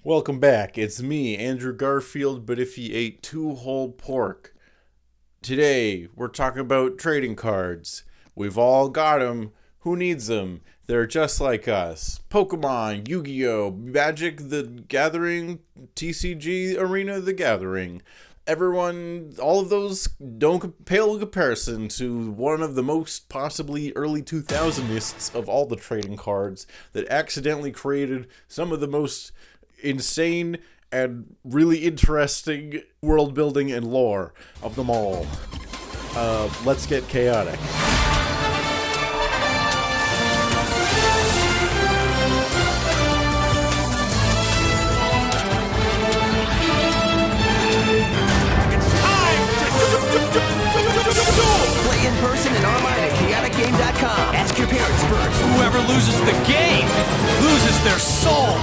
Welcome back. It's me, Andrew Garfield, but if he ate two whole pork. Today, we're talking about trading cards. We've all got them. Who needs them? They're just like us. Pokemon, Yu-Gi-Oh!, Magic the Gathering, TCG Arena the Gathering. Everyone, all of those don't pale in comparison to one of the most possibly early 2000ists of all the trading cards that accidentally created some of the most insane and really interesting world building and lore of them all. Let's get chaotic. Play in person and online at chaoticgame.com. Ask your parents first. Whoever loses the game loses their soul.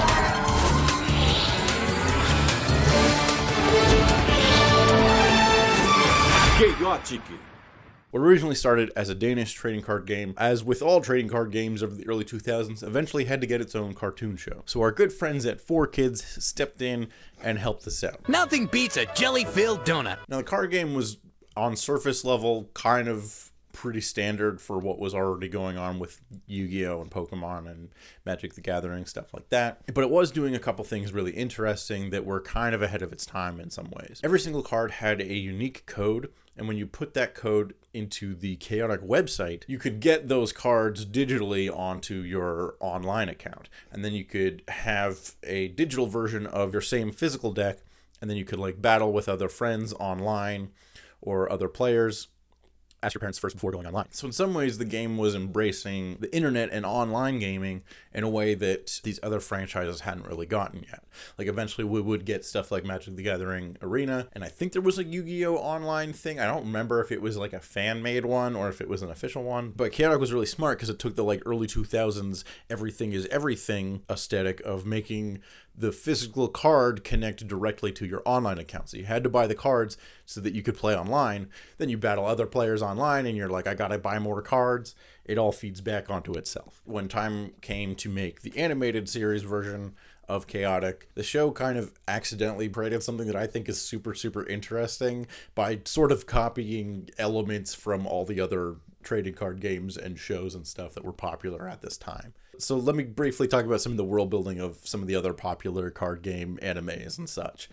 What originally started as a Danish trading card game, as with all trading card games of the early 2000s, eventually had to get its own cartoon show. So our good friends at 4Kids stepped in and helped us out. Nothing beats a jelly-filled donut. Now the card game was on surface level kind of pretty standard for what was already going on with Yu-Gi-Oh! And Pokemon and Magic the Gathering, stuff like that. But it was doing a couple things really interesting that were kind of ahead of its time in some ways. Every single card had a unique code, and when you put that code into the Chaotic website, you could get those cards digitally onto your online account. And then you could have a digital version of your same physical deck, and then you could like battle with other friends online or other players. Ask your parents first before going online. So in some ways, the game was embracing the internet and online gaming in a way that these other franchises hadn't really gotten yet. Like eventually we would get stuff like Magic the Gathering Arena, and I think there was a Yu-Gi-Oh! Online thing. I don't remember if it was like a fan-made one or if it was an official one, but Chaotic was really smart because it took the like early 2000s everything is everything aesthetic of making the physical card connect directly to your online account. So you had to buy the cards so that you could play online. Then you battle other players online and you're like, I gotta buy more cards. It all feeds back onto itself. When time came to make the animated series version of Chaotic, the show kind of accidentally created something that I think is super, super interesting by sort of copying elements from all the other trading card games and shows and stuff that were popular at this time. So let me briefly talk about some of the world building of some of the other popular card game animes and such.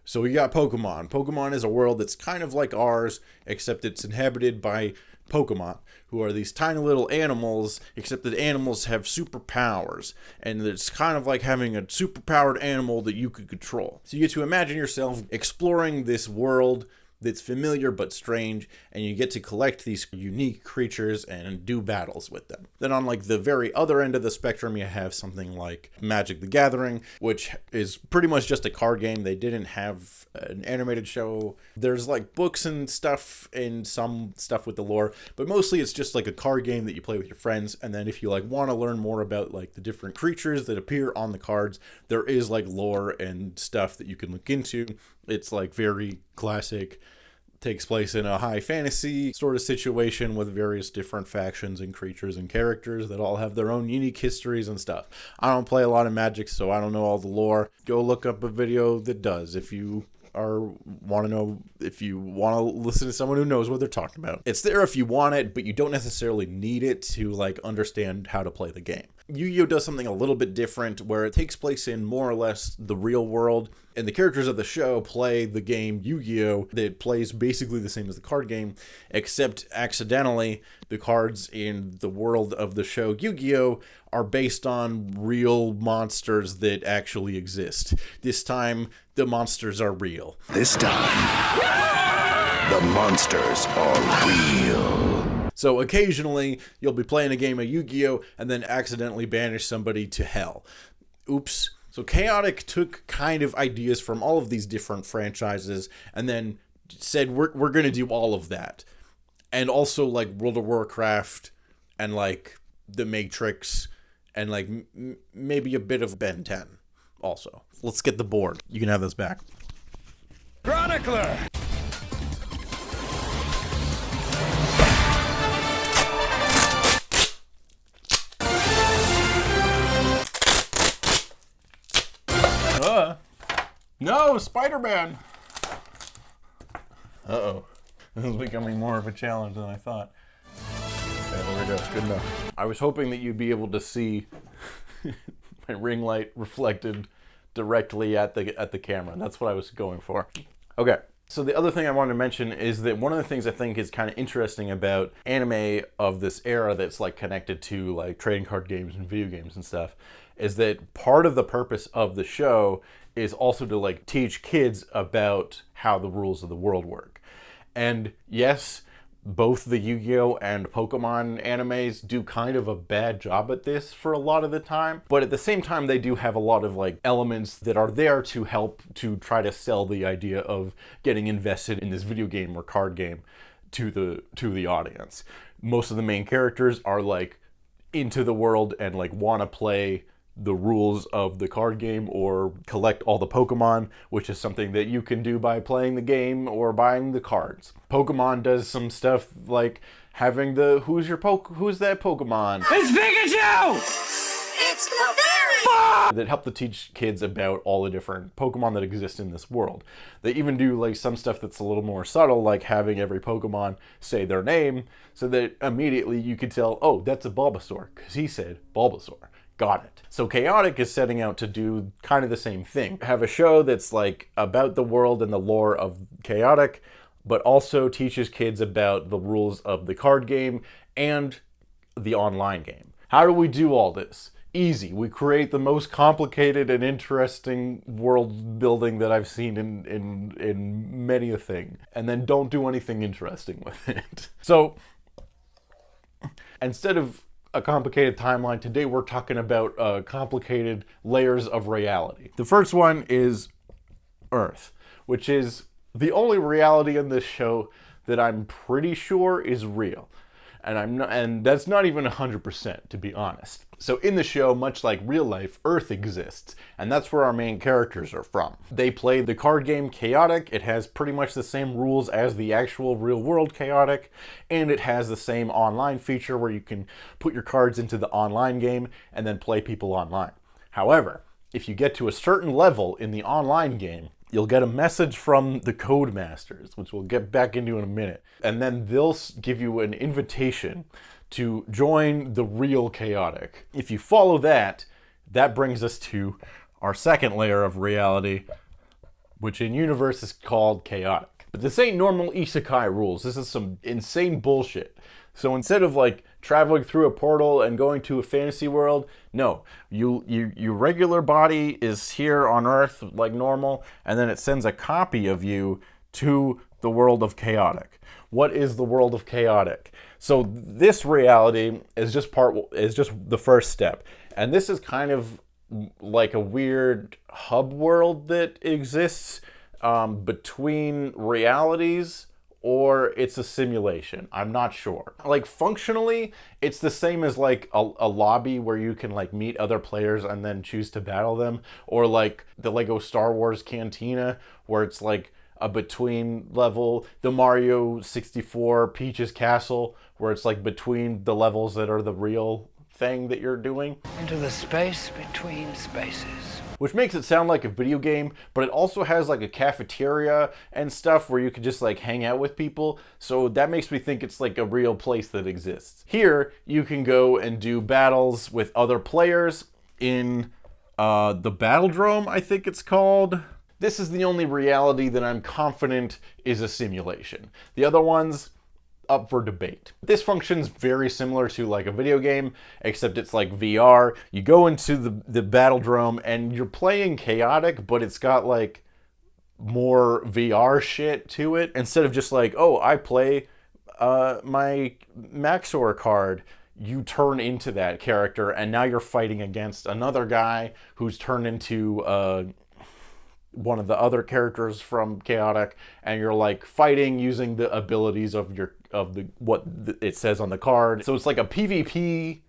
So we got Pokemon. Pokemon is a world that's kind of like ours, except it's inhabited by Pokemon, who are these tiny little animals, except that animals have superpowers. And it's kind of like having a superpowered animal that you could control. So you get to imagine yourself exploring this world that's familiar but strange, and you get to collect these unique creatures and do battles with them. Then on like the very other end of the spectrum, you have something like Magic the Gathering, which is pretty much just a card game. They didn't have an animated show. There's like books and stuff and some stuff with the lore, but mostly it's just like a card game that you play with your friends. And then if you like want to learn more about like the different creatures that appear on the cards, there is like lore and stuff that you can look into. It's like very classic, takes place in a high fantasy sort of situation with various different factions and creatures and characters that all have their own unique histories and stuff. I don't play a lot of Magic, so I don't know all the lore. Go look up a video that does if you want to listen to someone who knows what they're talking about. It's there if you want it, but you don't necessarily need it to like understand how to play the game. Yu-Gi-Oh! Does something a little bit different where it takes place in more or less the real world, and the characters of the show play the game Yu-Gi-Oh! That plays basically the same as the card game, except accidentally the cards in the world of the show Yu-Gi-Oh! Are based on real monsters that actually exist. This time, the monsters are real. This time, the monsters are real. So occasionally, you'll be playing a game of Yu-Gi-Oh! And then accidentally banish somebody to hell. Oops. So Chaotic took kind of ideas from all of these different franchises and then said, we're going to do all of that. And also like World of Warcraft and like The Matrix and like maybe a bit of Ben 10 also. Let's get the board. You can have this back. Chronicler! No, Spider-Man! Uh-oh. This is becoming more of a challenge than I thought. Okay, there we go. Good enough. I was hoping that you'd be able to see my ring light reflected directly at the camera. That's what I was going for. Okay. So the other thing I wanted to mention is that one of the things I think is kind of interesting about anime of this era that's like connected to like trading card games and video games and stuff is that part of the purpose of the show is also to like teach kids about how the rules of the world work. And yes, both the Yu-Gi-Oh! And Pokemon animes do kind of a bad job at this for a lot of the time, but at the same time they do have a lot of like elements that are there to help to try to sell the idea of getting invested in this video game or card game to the audience. Most of the main characters are like into the world and like want to play the rules of the card game or collect all the Pokemon, which is something that you can do by playing the game or buying the cards. Pokemon does some stuff like having the who's that Pokemon? It's Pikachu! It's Clefairy! That help to teach kids about all the different Pokemon that exist in this world. They even do like some stuff that's a little more subtle, like having every Pokemon say their name so that immediately you could tell, oh, that's a Bulbasaur, because he said Bulbasaur. Got it. So Chaotic is setting out to do kind of the same thing. Have a show that's like about the world and the lore of Chaotic, but also teaches kids about the rules of the card game and the online game. How do we do all this? Easy. We create the most complicated and interesting world building that I've seen in many a thing, and then don't do anything interesting with it. So instead of a complicated timeline, today we're talking about complicated layers of reality. The first one is Earth, which is the only reality in this show that I'm pretty sure is real. And that's not even 100%, to be honest. So in the show, much like real life, Earth exists, and that's where our main characters are from. They play the card game Chaotic. It has pretty much the same rules as the actual real world Chaotic, and it has the same online feature where you can put your cards into the online game and then play people online. However, if you get to a certain level in the online game, you'll get a message from the Codemasters, which we'll get back into in a minute. And then they'll give you an invitation to join the real Chaotic. If you follow that, that brings us to our second layer of reality, which in universe is called Chaotic. But this ain't normal isekai rules. This is some insane bullshit. So instead of like traveling through a portal and going to a fantasy world, no, your regular body is here on Earth like normal, and then it sends a copy of you to the world of Chaotic. What is the world of Chaotic? So this reality is just the first step, and this is kind of like a weird hub world that exists between realities. Or it's a simulation. I'm not sure. Like functionally, it's the same as like a lobby where you can like meet other players and then choose to battle them. Or like the Lego Star Wars Cantina, where it's like a between level. The Mario 64 Peach's Castle, where it's like between the levels that are the real thing that you're doing. Into the space between spaces. Which makes it sound like a video game, but it also has like a cafeteria and stuff where you can just like hang out with people. So that makes me think it's like a real place that exists. Here, you can go and do battles with other players in the Battledrome, I think it's called. This is the only reality that I'm confident is a simulation. The other ones, up for debate. This functions very similar to like a video game, except it's like VR. You go into the Battledrome and you're playing Chaotic, but it's got like more VR shit to it. Instead of just like, oh, I play my Maxor card, you turn into that character and now you're fighting against another guy who's turned into one of the other characters from Chaotic, and you're like fighting using the abilities of it says on the card. So it's like a PvP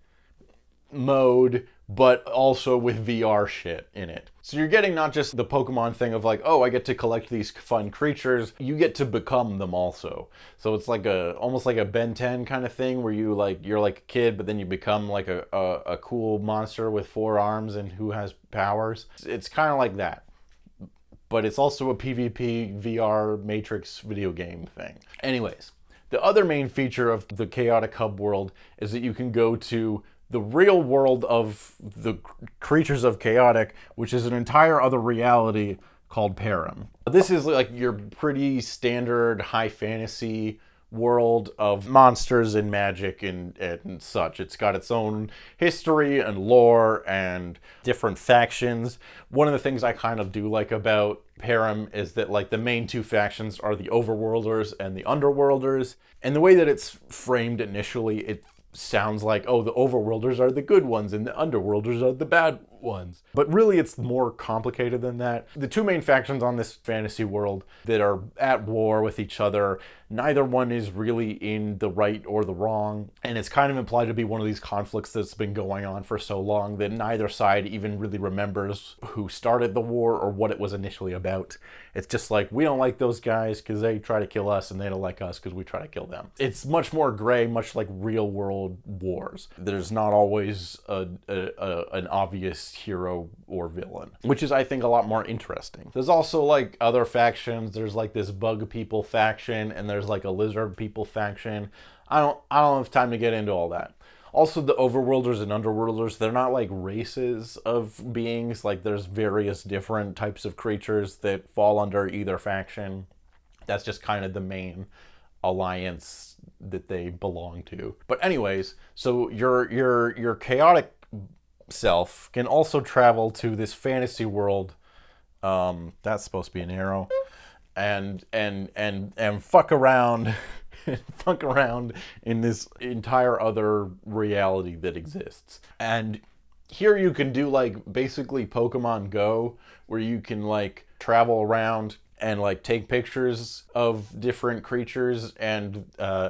mode, but also with VR shit in it. So you're getting not just the Pokemon thing of like, oh, I get to collect these fun creatures, you get to become them also. So it's like almost like a Ben 10 kind of thing where you're like a kid, but then you become like a cool monster with 4 arms and who has powers. It's kind of like that. but it's also a PvP VR Matrix video game thing. Anyways, the other main feature of the Chaotic Hub world is that you can go to the real world of the creatures of Chaotic, which is an entire other reality called Param. This is like your pretty standard high fantasy world of monsters and magic and such. It's got its own history and lore and different factions. One of the things I kind of do like about Param is that like the main two factions are the Overworlders and the Underworlders. And the way that it's framed initially, it sounds like, oh, the Overworlders are the good ones and the Underworlders are the bad ones. But really it's more complicated than that. The two main factions on this fantasy world that are at war with each other, neither one is really in the right or the wrong. And it's kind of implied to be one of these conflicts that's been going on for so long that neither side even really remembers who started the war or what it was initially about. It's just like, we don't like those guys because they try to kill us, and they don't like us because we try to kill them. It's much more gray, much like real world wars. There's not always an obvious hero or villain, which is, I think, a lot more interesting. There's also like other factions. There's like this bug people faction, and there's like a lizard people faction. I don't have time to get into all that. Also, the Overworlders and Underworlders, they're not like races of beings. Like, there's various different types of creatures that fall under either faction. That's just kind of the main alliance that they belong to. But anyways, so your chaotic self can also travel to this fantasy world. That's supposed to be an arrow. And fuck around. Fuck around in this entire other reality that exists. And here you can do like basically Pokemon Go, where you can like travel around and like take pictures of different creatures and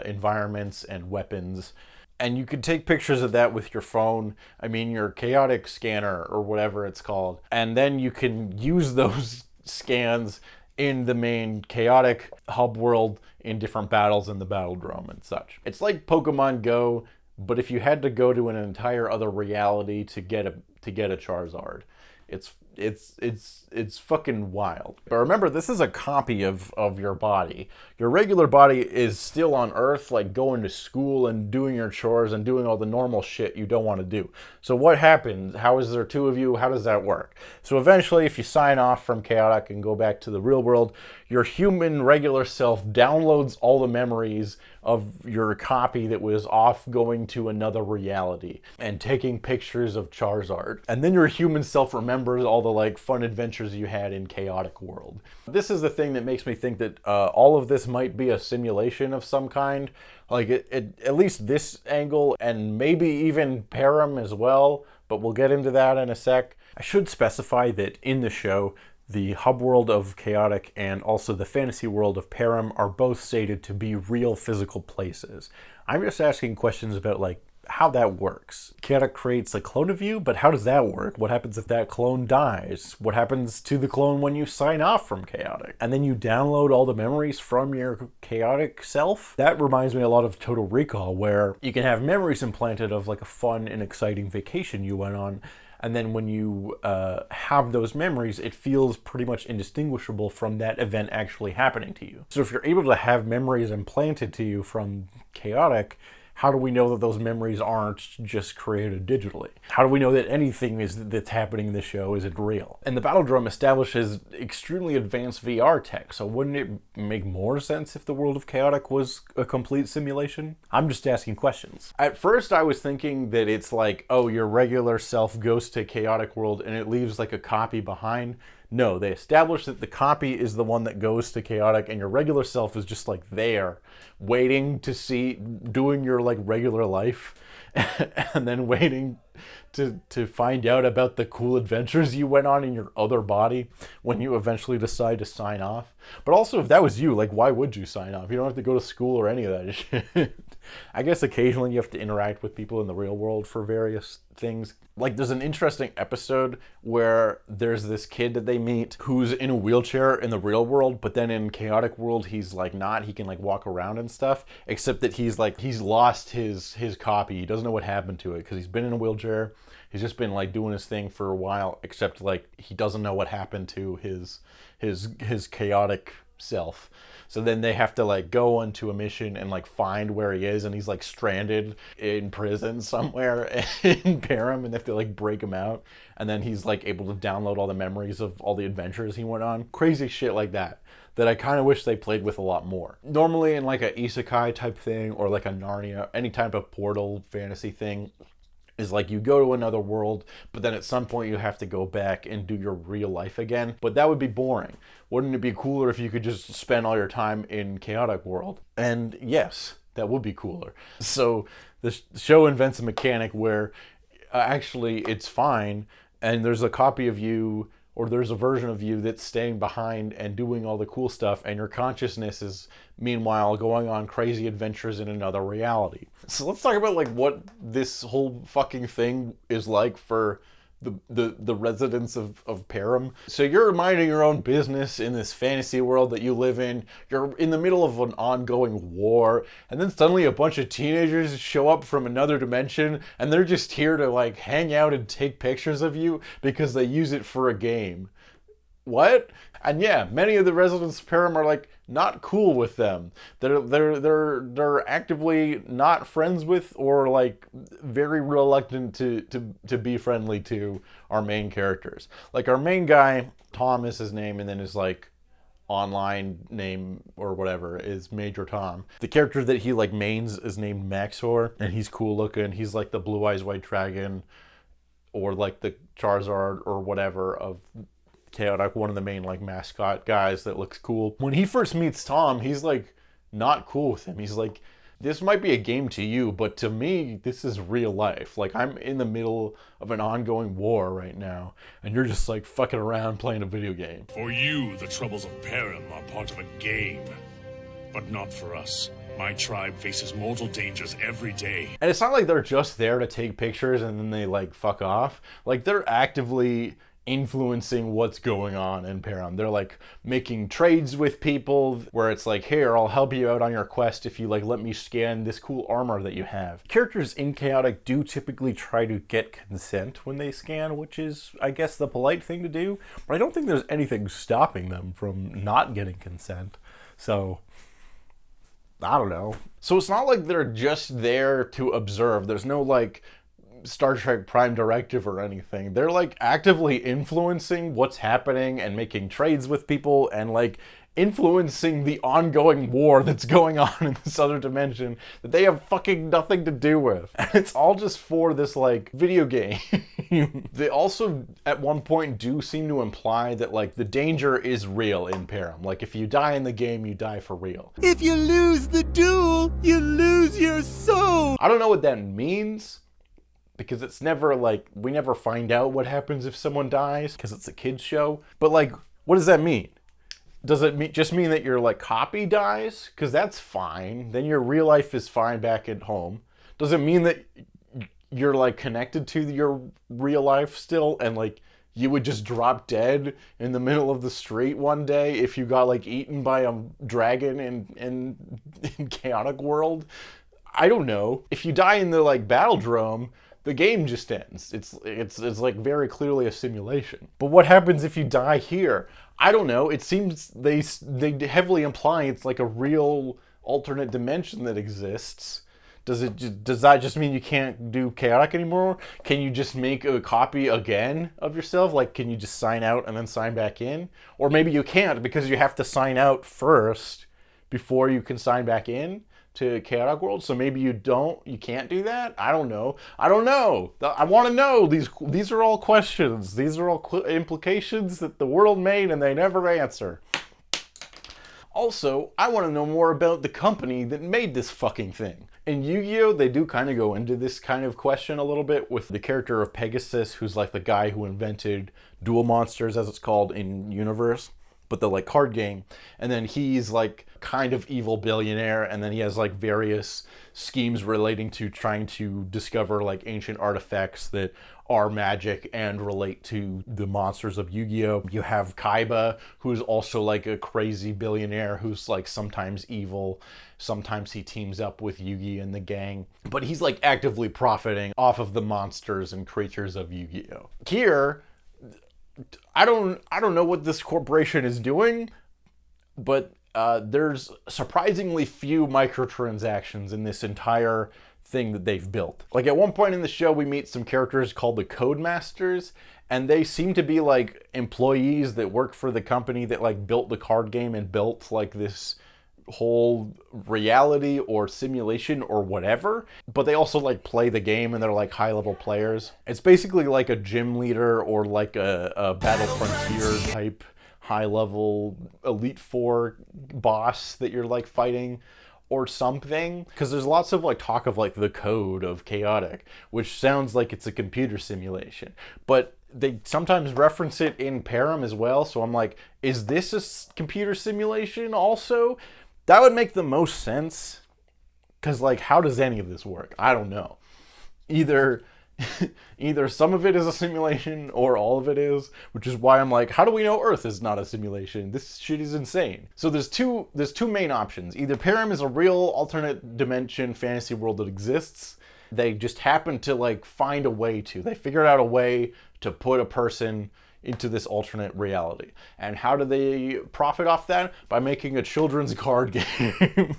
environments and weapons. And you can take pictures of that with your phone. I mean, your chaotic scanner or whatever it's called. And then you can use those scans in the main chaotic hub world in different battles in the Battledrome and such. It's like Pokemon Go, but if you had to go to an entire other reality to get a Charizard. It's fucking wild. But remember, this is a copy of your body. Your regular body is still on Earth, like going to school and doing your chores and doing all the normal shit you don't want to do. So what happens? How is there two of you? How does that work? So eventually, if you sign off from Chaotic and go back to the real world, your human regular self downloads all the memories of your copy that was off going to another reality and taking pictures of Charizard. And then your human self remembers all the like fun adventures you had in Chaotic World. This is the thing that makes me think that all of this might be a simulation of some kind. Like at least this angle, and maybe even Param as well, but we'll get into that in a sec. I should specify that in the show, the hub world of Chaotic and also the fantasy world of Param are both stated to be real physical places. I'm just asking questions about like how that works. Chaotic creates a clone of you, but how does that work? What happens if that clone dies? What happens to the clone when you sign off from Chaotic? And then you download all the memories from your Chaotic self? That reminds me a lot of Total Recall, where you can have memories implanted of like a fun and exciting vacation you went on. And then when you have those memories, it feels pretty much indistinguishable from that event actually happening to you. So if you're able to have memories implanted to you from Chaotic, how do we know that those memories aren't just created digitally? How do we know that anything that's happening in the show isn't real? And the Battledrome establishes extremely advanced VR tech, so wouldn't it make more sense if the world of Chaotic was a complete simulation? I'm just asking questions. At first I was thinking that it's like, oh, your regular self goes to Chaotic World and it leaves like a copy behind. No, they established that the copy is the one that goes to Chaotic, and your regular self is just like there, waiting to see, doing your like regular life, and then waiting to find out about the cool adventures you went on in your other body when you eventually decide to sign off. But also, if that was you, like, why would you sign off? You don't have to go to school or any of that shit. I guess occasionally you have to interact with people in the real world for various things. Like, there's an interesting episode where there's this kid that they meet who's in a wheelchair in the real world, but then in Chaotic World he's like not. He can like walk around and stuff, except that he's lost his copy. He doesn't know what happened to it because he's been in a wheelchair. He's just been like doing his thing for a while, except like he doesn't know what happened to his chaotic self. So then they have to like go onto a mission and like find where he is, and he's like stranded in prison somewhere in Param, and they have to like break him out. And then he's like able to download all the memories of all the adventures he went on. Crazy shit like that I kind of wish they played with a lot more. Normally in like a isekai type thing or like a Narnia, any type of portal fantasy thing, is like you go to another world, but then at some point you have to go back and do your real life again. But that would be boring. Wouldn't it be cooler if you could just spend all your time in Chaotic World? And yes, that would be cooler. So the show invents a mechanic where actually it's fine, and there's a copy of you, or there's a version of you that's staying behind and doing all the cool stuff, and your consciousness is meanwhile going on crazy adventures in another reality. So let's talk about like what this whole fucking thing is like for the residents of Param. So you're minding your own business in this fantasy world that you live in. You're in the middle of an ongoing war, and then suddenly a bunch of teenagers show up from another dimension, and they're just here to like hang out and take pictures of you because they use it for a game. What? And yeah, many of the residents of Param are like not cool with them. They're actively not friends with, or like very reluctant to be friendly to our main characters. Like our main guy, Tom is his name, and then his like online name or whatever is Major Tom. The character that he like mains is named Maxor, and he's cool looking. He's like the Blue Eyes White Dragon, or like the Charizard or whatever of Chaotic, one of the main like mascot guys that looks cool. When he first meets Tom, he's like not cool with him. He's like, this might be a game to you, but to me, this is real life. Like, I'm in the middle of an ongoing war right now, and you're just like fucking around playing a video game. For you, the troubles of Param are part of a game, but not for us. My tribe faces mortal dangers every day. And it's not like they're just there to take pictures and then they like fuck off. Like, they're actively influencing what's going on in Param. They're like making trades with people where it's like, here, I'll help you out on your quest if you like let me scan this cool armor that you have. Characters in Chaotic do typically try to get consent when they scan, which is, I guess, the polite thing to do, but I don't think there's anything stopping them from not getting consent. So I don't know. So it's not like they're just there to observe. There's no like Star Trek Prime Directive or anything. They're like actively influencing what's happening and making trades with people and like influencing the ongoing war that's going on in this other dimension that they have fucking nothing to do with. And it's all just for this like video game. They also at one point do seem to imply that like the danger is real in Param. Like if you die in the game, you die for real. If you lose the duel, you lose your soul. I don't know what that means, because it's never like, we never find out what happens if someone dies because it's a kid's show. But like, what does that mean? Does it just mean that your like copy dies? Because that's fine. Then your real life is fine back at home. Does it mean that you're like connected to your real life still, and like you would just drop dead in the middle of the street one day if you got like eaten by a dragon in Chaotic World? I don't know. If you die in the like Battledrome, the game just ends. It's like very clearly a simulation. But what happens if you die here? I don't know. It seems they heavily imply it's like a real alternate dimension that exists. Does that just mean you can't do Chaotic anymore? Can you just make a copy again of yourself? Like, can you just sign out and then sign back in? Or maybe you can't because you have to sign out first before you can sign back in to Chaotic World. So maybe you can't do that? I don't know. I want to know. These are all questions. These are all implications that the world made and they never answer. Also, I want to know more about the company that made this fucking thing. In Yu-Gi-Oh, they do kind of go into this kind of question a little bit with the character of Pegasus, who's like the guy who invented Duel Monsters, as it's called in Universe. but the like card game. And then he's like kind of evil billionaire, and then he has like various schemes relating to trying to discover like ancient artifacts that are magic and relate to the monsters of Yu-Gi-Oh! You have Kaiba, who's also like a crazy billionaire who's like sometimes evil, sometimes he teams up with Yugi and the gang, but he's like actively profiting off of the monsters and creatures of Yu-Gi-Oh! Here, I don't know what this corporation is doing, but there's surprisingly few microtransactions in this entire thing that they've built. Like at one point in the show, we meet some characters called the Codemasters, and they seem to be like employees that work for the company that like built the card game and built like this whole reality or simulation or whatever, but they also like play the game and they're like high level players. It's basically like a gym leader or like a Battle Frontier type high level Elite Four boss that you're like fighting or something, because there's lots of like talk of like the code of Chaotic, which sounds like it's a computer simulation, but they sometimes reference it in Param as well. So I'm like, is this a computer simulation also? That would make the most sense, because like, how does any of this work? I don't know. Either some of it is a simulation or all of it is, which is why I'm like, how do we know Earth is not a simulation? This shit is insane. So there's two main options. Either Param is a real alternate dimension fantasy world that exists. They just happen to like find a way to. They figured out a way to put a person into this alternate reality. And how do they profit off that? By making a children's card game.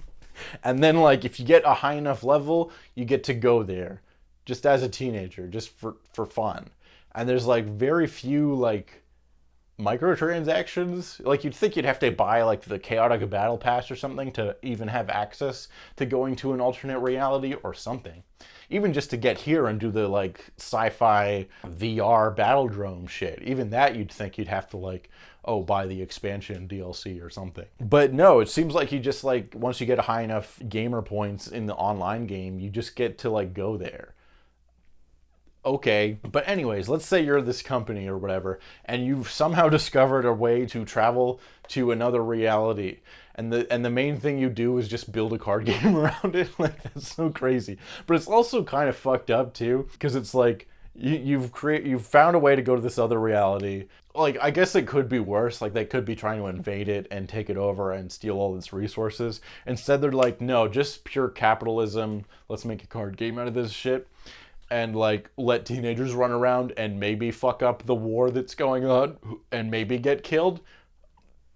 And then like, if you get a high enough level, you get to go there just as a teenager, just for fun. And there's like very few like microtransactions. Like you'd think you'd have to buy like the Chaotic Battle Pass or something to even have access to going to an alternate reality or something. Even just to get here and do the like sci-fi VR Battledrome shit. Even that you'd think you'd have to like, oh, buy the expansion DLC or something. But no, it seems like you just like, once you get high enough gamer points in the online game, you just get to like go there. Okay, but anyways, let's say you're this company or whatever, and you've somehow discovered a way to travel to another reality, and the main thing you do is just build a card game around it. Like, that's so crazy. But it's also kind of fucked up too, because it's like you've found a way to go to this other reality. Like, I guess it could be worse. Like, they could be trying to invade it and take it over and steal all its resources. Instead, they're like, no, just pure capitalism. Let's make a card game out of this shit. And like let teenagers run around and maybe fuck up the war that's going on and maybe get killed.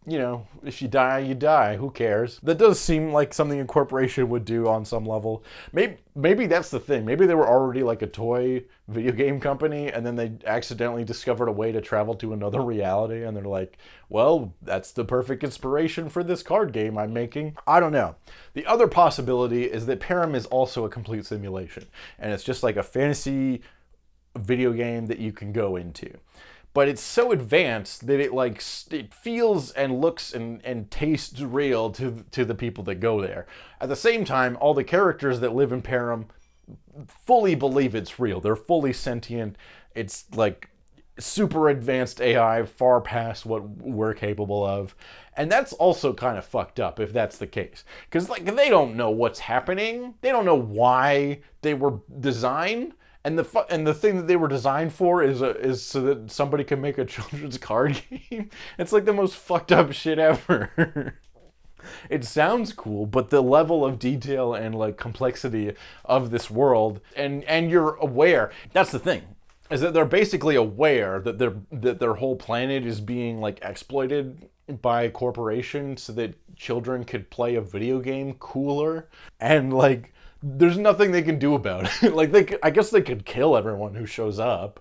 You know, if you die, you die. Who cares? That does seem like something a corporation would do on some level. Maybe that's the thing. Maybe they were already like a toy video game company, and then they accidentally discovered a way to travel to another reality, and they're like, well, that's the perfect inspiration for this card game I'm making. I don't know. The other possibility is that Param is also a complete simulation, and it's just like a fantasy video game that you can go into. But it's so advanced that it feels and looks and tastes real to the people that go there. At the same time, all the characters that live in Param fully believe it's real. They're fully sentient. It's like super advanced AI, far past what we're capable of. And that's also kind of fucked up if that's the case. Because like, they don't know what's happening. They don't know why they were designed. And the thing that they were designed for is so that somebody can make a children's card game. It's like the most fucked up shit ever. It sounds cool, but the level of detail and like complexity of this world, and you're aware. That's the thing, is that they're basically aware that their whole planet is being like exploited by a corporation so that children could play a video game cooler, and like, there's nothing they can do about it. Like, I guess they could kill everyone who shows up,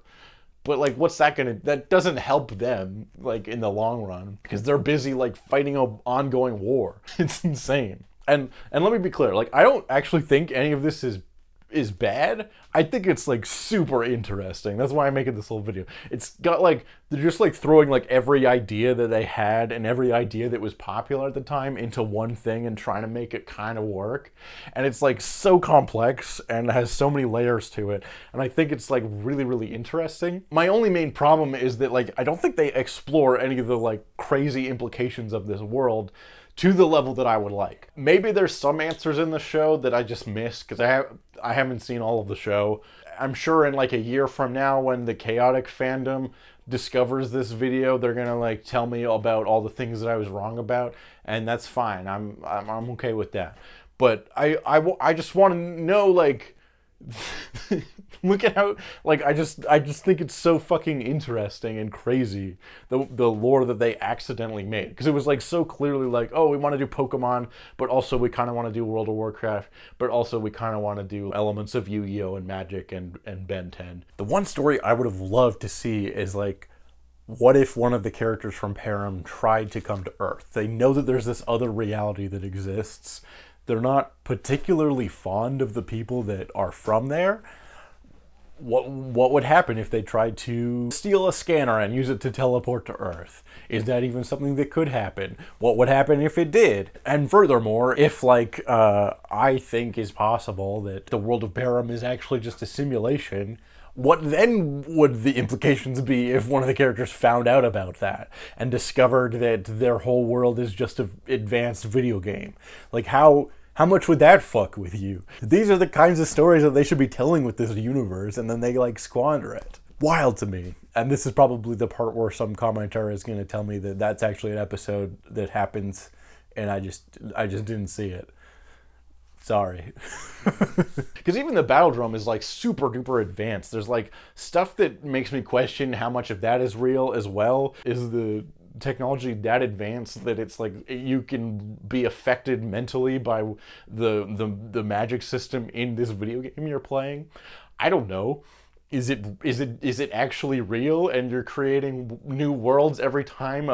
but like, what's that doesn't help them, like, in the long run, because they're busy like fighting an ongoing war. It's insane. And let me be clear, like, I don't actually think any of this is bad. I think it's like super interesting. That's why I'm making this whole video. It's got like, they're just like throwing like every idea that they had and every idea that was popular at the time into one thing and trying to make it kind of work. And it's like so complex and has so many layers to it. And I think it's like really, really interesting. My only main problem is that like, I don't think they explore any of the like crazy implications of this world to the level that I would like. Maybe there's some answers in the show that I just missed because I haven't seen all of the show. I'm sure in like a year from now, when the Chaotic fandom discovers this video, they're gonna like tell me about all the things that I was wrong about, and that's fine. I'm okay with that. But I just want to know, like, look at how, like, I just think it's so fucking interesting and crazy, the lore that they accidentally made, because it was like so clearly like, oh, we want to do Pokemon, but also we kind of want to do World of Warcraft, but also we kind of want to do elements of Yu-Gi-Oh and Magic and Ben 10. The one story I would have loved to see is like, what if one of the characters from Param tried to come to Earth? They know that there's this other reality that exists. They're not particularly fond of the people that are from there. What would happen if they tried to steal a scanner and use it to teleport to Earth? Is that even something that could happen? What would happen if it did? And furthermore, if like I think is possible that the world of Param is actually just a simulation, what then would the implications be if one of the characters found out about that and discovered that their whole world is just an advanced video game? Like, how much would that fuck with you? These are the kinds of stories that they should be telling with this universe, and then they like squander it. Wild to me. And this is probably the part where some commenter is going to tell me that that's actually an episode that happens, and I just didn't see it. Sorry. Because even the Battle Drum is like super duper advanced. There's like stuff that makes me question how much of that is real as well. Is the technology that advanced that it's like you can be affected mentally by the magic system in this video game you're playing? I don't know. Is it actually real, and you're creating new worlds every time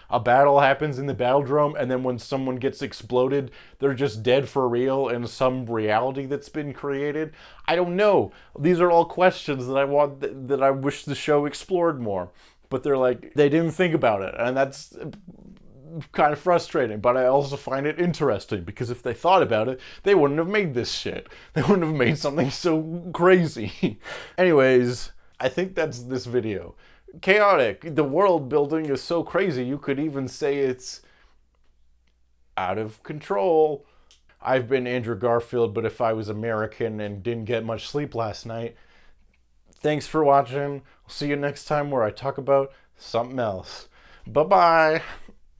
a battle happens in the Battle Drum, and then when someone gets exploded, they're just dead for real in some reality that's been created? I don't know. These are all questions that I wish the show explored more. But they're like, they didn't think about it, and that's kind of frustrating. But I also find it interesting, because if they thought about it, they wouldn't have made this shit. They wouldn't have made something so crazy. Anyways, I think that's this video. Chaotic. The world building is so crazy, you could even say it's out of control. I've been Andrew Garfield, but if I was American and didn't get much sleep last night. Thanks for watching. I'll see you next time where I talk about something else. Bye-bye.